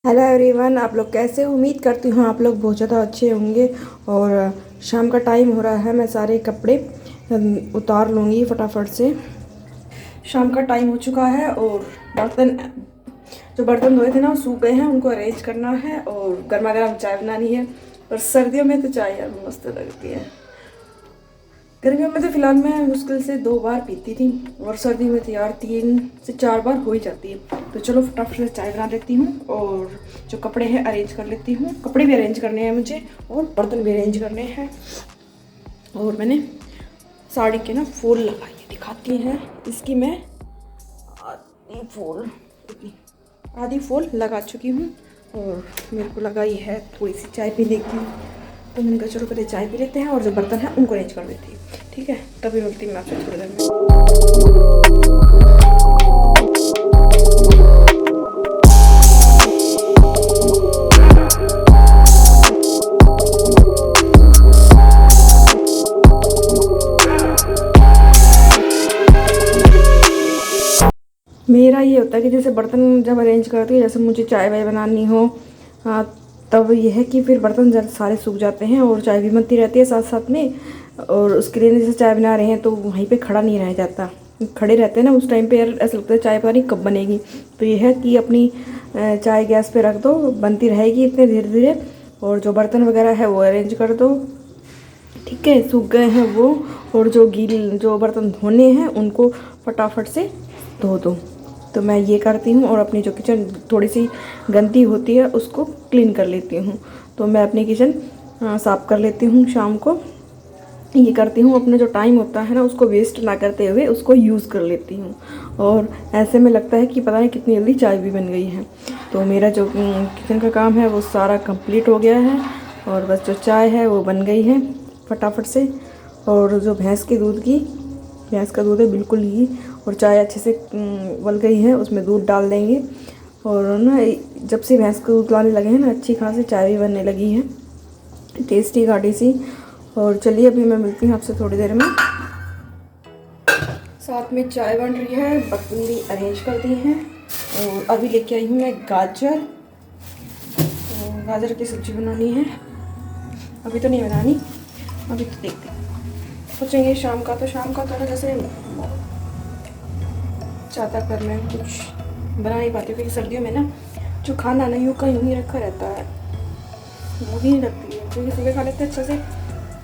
Hello everyone, आप लोग कैसे हो? उम्मीद करती हूँ आप लोग बहुत ज़्यादा अच्छे होंगे। और शाम का टाइम हो रहा है, मैं सारे कपड़े उतार लूँगी फटाफट से। शाम का टाइम हो चुका है और बर्तन धोए थे ना वो सूख गए हैं, उनको अरेंज करना है और गर्मा गर्म चाय बनानी है। और सर्दियों में तो चाय यार मस्त लगती है। गर्मियों में तो फिलहाल मैं मुश्किल से 2 बार पीती थी और सर्दी में तो यार 3 से 4 बार हो ही जाती है। तो चलो फटाफट से चाय बना लेती हूँ और जो कपड़े हैं अरेंज कर लेती हूँ। कपड़े भी अरेंज करने हैं मुझे और बर्तन भी अरेंज करने हैं। और मैंने साड़ी के ना फूल लगाई है, दिखाती हैं इसकी मैं आधी फूल लगा चुकी हूँ। और मेरे को लगाई है थोड़ी सी चाय पीने की, तो मैंने कहा चलो पहले चाय पी लेते हैं और जो बर्तन है उनको अरेंज कर देती हूँ। ठीक है, तभी मिलती हूँ मैं आपसे थोड़ी देर में। मेरा ये होता है कि जैसे बर्तन जब अरेंज करती हूँ, जैसे मुझे चाय वाय बनानी हो, हाँ, तब यह है कि फिर बर्तन जब सारे सूख जाते हैं और चाय भी बनती रहती है साथ साथ में। और उसके लिए जैसे चाय बना रहे हैं तो वहीं पे खड़ा नहीं रह जाता, खड़े रहते हैं ना उस टाइम पे, यार ऐसा लगता है चाय पता नहीं कब बनेगी। तो यह है कि अपनी चाय गैस पे रख दो, बनती रहेगी इतने धीरे धीरे। और जो बर्तन वगैरह है वो अरेंज कर दो। ठीक है, सूख गए हैं वो। और जो बर्तन धोने हैं उनको फटाफट से धो दो। तो मैं ये करती हूँ और अपनी जो किचन थोड़ी सी गंदी होती है उसको क्लीन कर लेती हूँ। तो मैं अपनी किचन साफ़ कर लेती हूँ शाम को। ये करती हूँ, अपना जो टाइम होता है ना उसको वेस्ट ना करते हुए उसको यूज़ कर लेती हूँ। और ऐसे में लगता है कि पता नहीं कितनी जल्दी चाय भी बन गई है। तो मेरा जो किचन का काम है वो सारा कंप्लीट हो गया है और बस जो चाय है वो बन गई है फटाफट से। और जो भैंस का दूध है बिल्कुल ही, और चाय अच्छे से उबल गई है, उसमें दूध डाल देंगे। और ना जब से भैंस का दूध लाने लगे हैं ना, अच्छी खासी चाय भी बनने लगी है, टेस्टी गाढ़ी सी। और चलिए अभी मैं मिलती हूँ आपसे थोड़ी देर में। साथ में चाय बन रही है, बर्तन भी अरेंज कर दिए हैं। और अभी लेके आई हूँ मैं गाजर, तो गाजर की सब्ज़ी बनानी है। अभी तो नहीं बनानी, अभी तो देखते हैं, सोचेंगे शाम का। तो शाम का थोड़ा जैसे ज़्यादा कर मैं कुछ बना नहीं पाती, क्योंकि सर्दियों में ना जो खाना ना यूँ का यूँ ही रखा रहता है, भूख ही नहीं लगती है। क्योंकि सुबह खा लेते हैं अच्छे से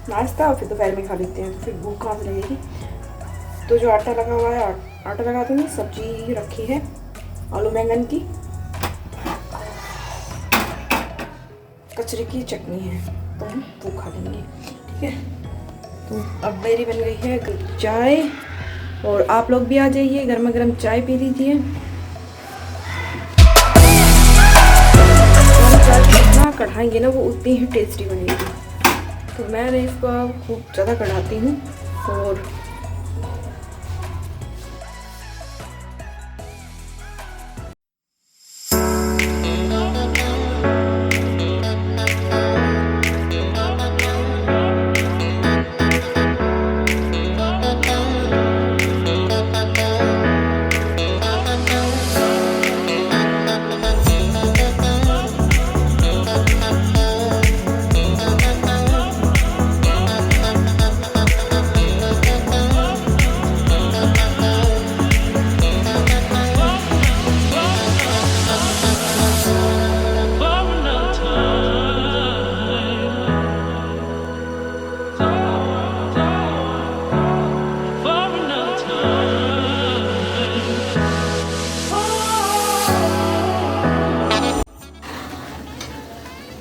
नाश्ता और फिर दोपहर में खा लेते हैं, तो फिर भूख कहाँ से लगेगी। तो जो आटा लगा हुआ है आटा लगा दूँगी। सब्जी रखी है आलू बैंगन की, कचरे की चटनी है, तो हम वो खा लेंगे। ठीक है, तो अब मेरी बन गई है चाय और आप लोग भी आ जाइए, गर्मा गर्म चाय पी लीजिए। चाय जितना कढ़ाएंगे ना वो उतनी ही टेस्टी बनेगी। तो मैं इसको खूब ज़्यादा कढ़ाती हूँ। और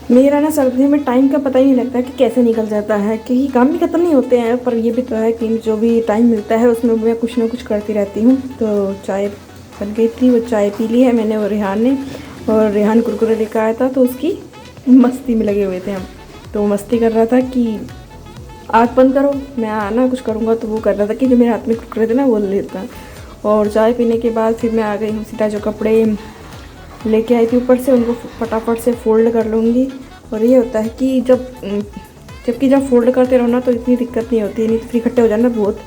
मेरा ना सर्दियों में टाइम का पता ही नहीं लगता कि कैसे निकल जाता है, क्योंकि काम भी ख़त्म नहीं होते हैं। पर ये भी तो है कि जो भी टाइम मिलता है उसमें मैं कुछ ना कुछ करती रहती हूँ। तो चाय बन गई थी, वो चाय पी ली है मैंने और रेहान ने। और रेहान कुरकुरे लेकर आया था तो उसकी मस्ती में लगे हुए थे हम। तो वो मस्ती कर रहा था कि आँख बंद करो, मैं आना कुछ करूँगा। तो वो कर रहा था कि जो मेरे हाथ में कुरकुरे थे ना वो लेता। और चाय पीने के बाद फिर मैं आ गई हूँ सीधा, जो कपड़े लेके आई थी ऊपर से उनको फटाफट से फ़ोल्ड कर लूँगी। और ये होता है कि जब फोल्ड करते रहो ना तो इतनी दिक्कत नहीं होती है, नहीं तो फिर इकट्ठे हो जाना बहुत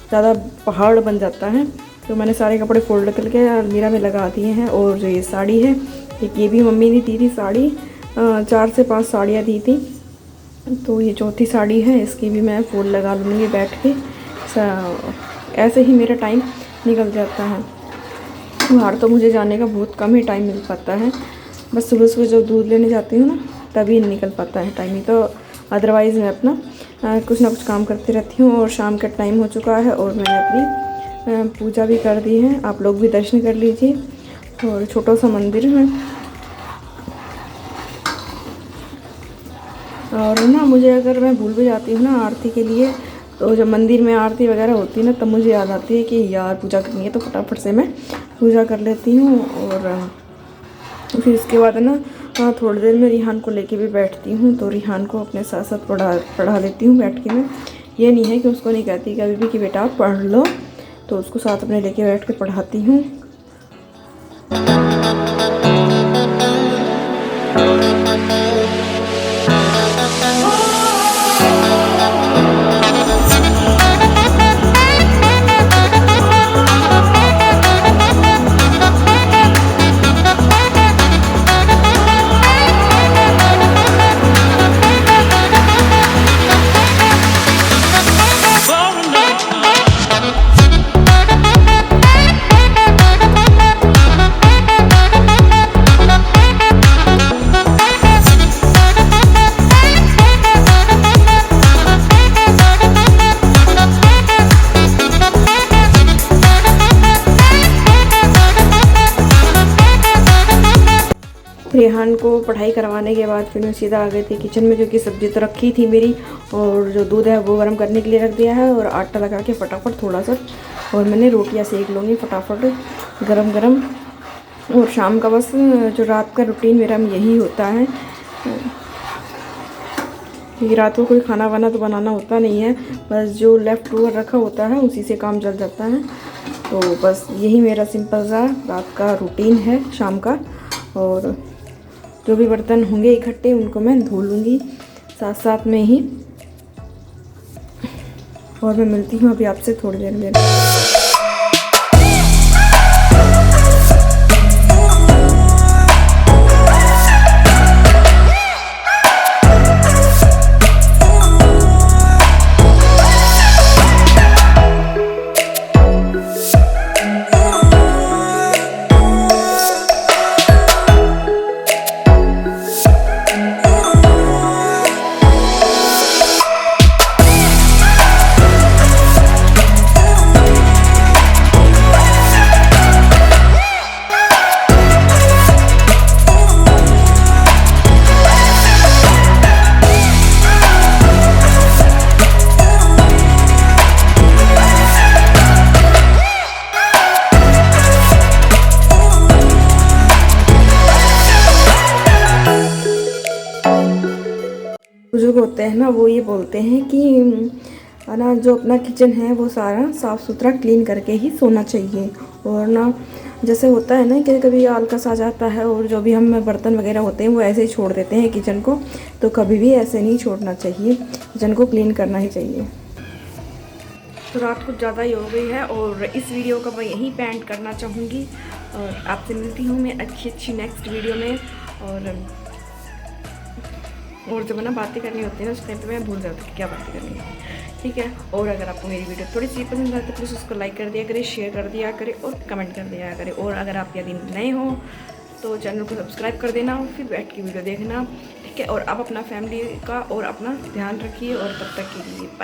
ज़्यादा पहाड़ बन जाता है। तो मैंने सारे कपड़े फोल्ड करके अलमीरा में लगा दिए हैं। और जो ये साड़ी है एक ये भी मम्मी ने दी थी साड़ी, 4 से 5 साड़ियाँ दी थी, तो ये चौथी साड़ी है, इसकी भी मैं फूल लगा लूँगी बैठ के। ऐसे ही मेरा टाइम निकल जाता है। बाहर तो मुझे जाने का बहुत कम ही टाइम मिल पाता है, बस सुबह सुबह जब दूध लेने जाती हूँ ना तभी निकल पाता है टाइम ही, तो अदरवाइज़ मैं अपना कुछ ना कुछ काम करती रहती हूँ। और शाम का टाइम हो चुका है और मैंने अपनी पूजा भी कर दी है, आप लोग भी दर्शन कर लीजिए। और छोटा सा मंदिर है, और ना मुझे अगर मैं भूल भी जाती हूँ ना आरती के लिए, तो जब मंदिर में आरती वगैरह होती है ना तब मुझे याद आती है कि यार पूजा करनी है, तो फटाफट से मैं पूजा कर लेती हूँ। और फिर इसके बाद ना थोड़ी देर में रिहान को लेके भी बैठती हूँ, तो रिहान को अपने साथ साथ पढ़ा लेती हूँ बैठ के। मैं ये नहीं है कि उसको नहीं कहती कभी भी कि बेटा आप पढ़ लो, तो उसको साथ में लेके बैठ के पढ़ाती हूँ। रेहान को पढ़ाई करवाने के बाद फिर मैं सीधा आ गई थी किचन में, क्योंकि सब्ज़ी तो रखी थी मेरी, और जो दूध है वो गर्म करने के लिए रख दिया है, और आटा लगा के फटाफट थोड़ा सा, और मैंने रोटियां सेक लूँगी फटाफट गरम गरम। और शाम का बस जो रात का रूटीन मेरा यही होता है, क्योंकि रात को कोई खाना वाना तो बनाना होता नहीं है, बस जो लेफ़्ट ओवर रखा होता है उसी से काम चल जाता है। तो बस यही मेरा सिंपल सा रात का रूटीन है शाम का। और जो भी बर्तन होंगे इकट्ठे उनको मैं धो लूँगी साथ साथ में ही। और मैं मिलती हूँ अभी आपसे थोड़ी देर में। बुजुर्ग होते हैं ना, वो ये बोलते हैं कि ना जो अपना किचन है वो सारा साफ़ सुथरा क्लीन करके ही सोना चाहिए। और ना जैसे होता है ना कि कभी आलकस आ जाता है, और जो भी हम बर्तन वगैरह होते हैं वो ऐसे ही छोड़ देते हैं किचन को, तो कभी भी ऐसे नहीं छोड़ना चाहिए, किचन को क्लीन करना ही चाहिए। तो रात कुछ ज़्यादा ही हो गई है और इस वीडियो का मैं यहीं पे एंड करना चाहूँगी, और आपसे मिलती हूँ मैं अच्छी नेक्स्ट वीडियो में। और जब ना बातें करनी होती है ना उस टाइम पे मैं भूल जाती हूँ क्या बातें करनी है, ठीक है। और अगर आपको मेरी वीडियो थोड़ी सी पसंद आए तो प्लीज़ उसको लाइक कर दिया करें, शेयर कर दिया करें और कमेंट कर दिया करें। और अगर आप यदि नए हो तो चैनल को सब्सक्राइब कर देना, फिर बैठ के वीडियो देखना, ठीक है। और आप अपना फैमिली का और अपना ध्यान रखिए, और तब तक के लिए बाय।